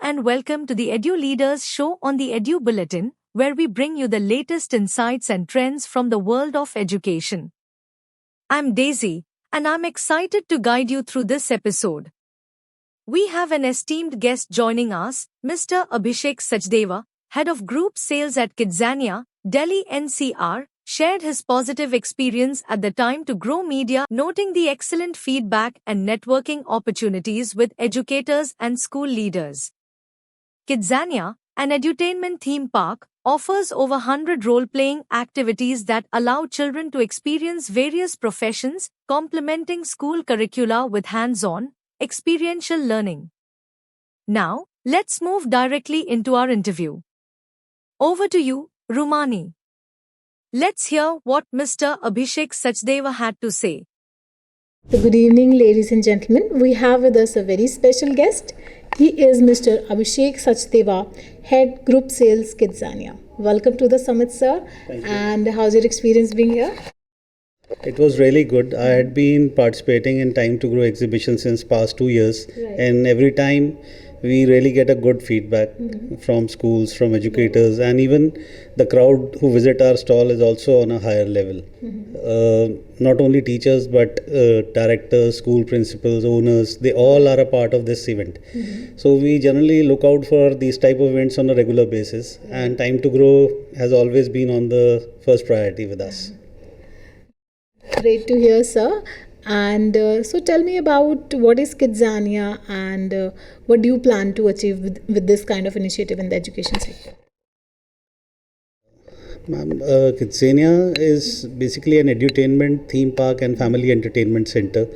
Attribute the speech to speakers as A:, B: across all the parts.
A: and welcome to the Edu-Leaders Show on the Bulletin, where we bring you the latest insights and trends from the world of education. I'm Daisy, and I'm excited to guide you through this episode. We have an esteemed guest joining us, Mr. Abhishek Sachdeva, Head of Group Sales at Kidzania, Delhi NCR, shared his positive experience at the time to grow media, noting the excellent feedback and networking opportunities with educators and school leaders. Kidzania, an edutainment theme park, offers over 100 role-playing activities that allow children to experience various professions, complementing school curricula with hands-on, experiential learning. Now, let's move directly into our interview. Over to you, Rumani. Let's hear what Mr. Abhishek Sachdeva had to say.
B: So good evening, ladies and gentlemen. We have with us a very special guest. He is Mr. Abhishek Sachdeva, Head Group Sales Kidzania. Welcome to the summit, sir.
C: Thank you.
B: And how's your experience being here?
C: It was really good. I had been participating in Time to Grow exhibition since past 2 years, and every time we really get a good feedback from schools, from educators, and even the crowd who visit our stall is also on a higher level. Not only teachers but directors, school principals, owners, they all are a part of this event. So we generally look out for these type of events on a regular basis, and Time to Grow has always been on the first priority with us.
B: Great to hear, sir. And so tell me about what is Kidzania and what do you plan to achieve with this kind of initiative in the education sector?
C: Kidzania is basically an edutainment theme park and family entertainment center,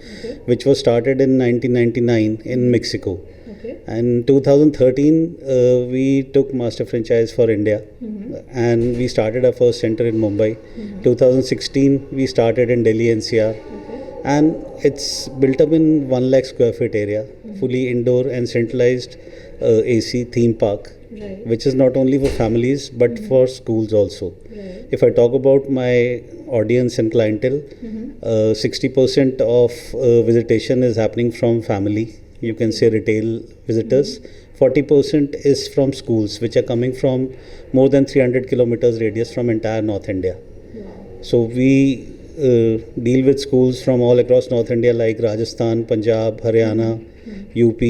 C: which was started in 1999 in Mexico. And in 2013, we took master franchise for India, and we started our first center in Mumbai. 2016, we started in Delhi NCR. And it's built up in 1 lakh square feet area, fully indoor and centralized AC theme park, which is not only for families but for schools also. If I talk about my audience and clientele, 60% of visitation is happening from family, you can say retail visitors. 40% is from schools, which are coming from more than 300 kilometers radius from entire North India. So we deal with schools from all across North India like Rajasthan, Punjab, Haryana, UP,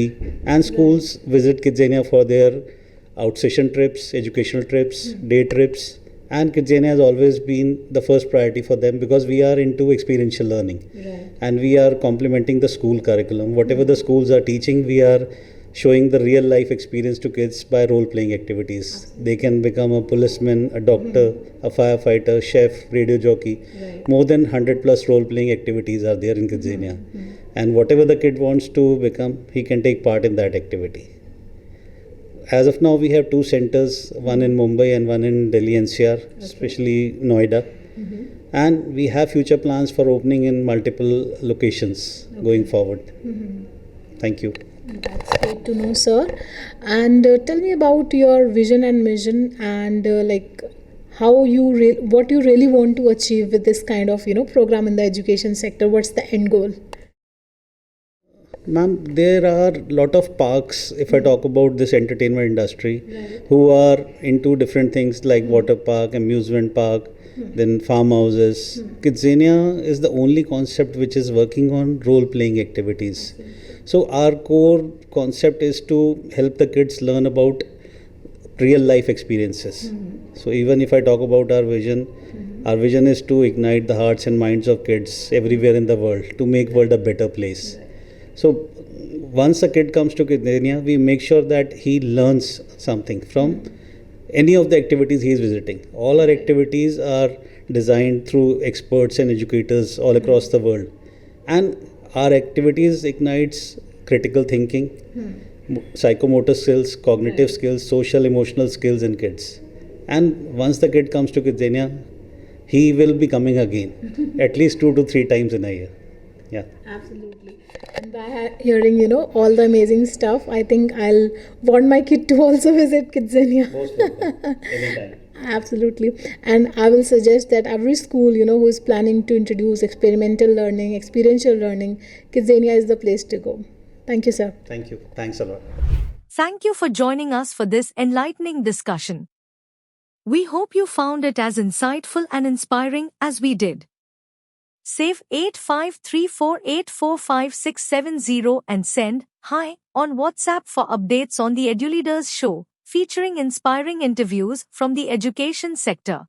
C: and schools visit Kidzania for their outstation trips, educational trips, day trips, and Kidzania has always been the first priority for them because we are into experiential learning and we are complementing the school curriculum. Whatever the schools are teaching, we are showing the real life experience to kids by role playing activities. They can become a policeman, a doctor, a firefighter, chef, radio jockey. More than 100 plus role playing activities are there in Kidzania. And whatever the kid wants to become, he can take part in that activity. As of now, we have 2 centers, one in Mumbai and one in Delhi NCR, especially Noida. And we have future plans for opening in multiple locations going forward. Thank you.
B: That's great to know, sir. And tell me about your vision and mission and how what you really want to achieve with this kind of program in the education sector. What's the end goal?
C: Ma'am, there are a lot of parks, if I talk about this entertainment industry, who are into different things like water park, amusement park, then farmhouses. Kidzania is the only concept which is working on role-playing activities. So our core concept is to help the kids learn about real life experiences. So even if I talk about our vision is to ignite the hearts and minds of kids everywhere in the world to make world a better place. So once a kid comes to Kidzania, we make sure that he learns something from any of the activities he is visiting. All our activities are designed through experts and educators all across the world. And our activities ignites critical thinking, psychomotor skills, cognitive skills, social emotional skills in kids. And once the kid comes to Kidzania, he will be coming again, at least 2 to 3 times in a year. Yeah.
B: Absolutely. And by hearing, all the amazing stuff, I think I'll want my kid to also visit Kidzania.
C: Most welcome. Anytime.
B: Absolutely. And I will suggest that every school, who is planning to introduce experimental learning, experiential learning, Kidzania is the place to go. Thank you, sir.
C: Thank you. Thanks a lot.
A: Thank you for joining us for this enlightening discussion. We hope you found it as insightful and inspiring as we did. Save 8534845670 and send "Hi" on WhatsApp for updates on the Edu-Leaders Show, featuring inspiring interviews from the education sector.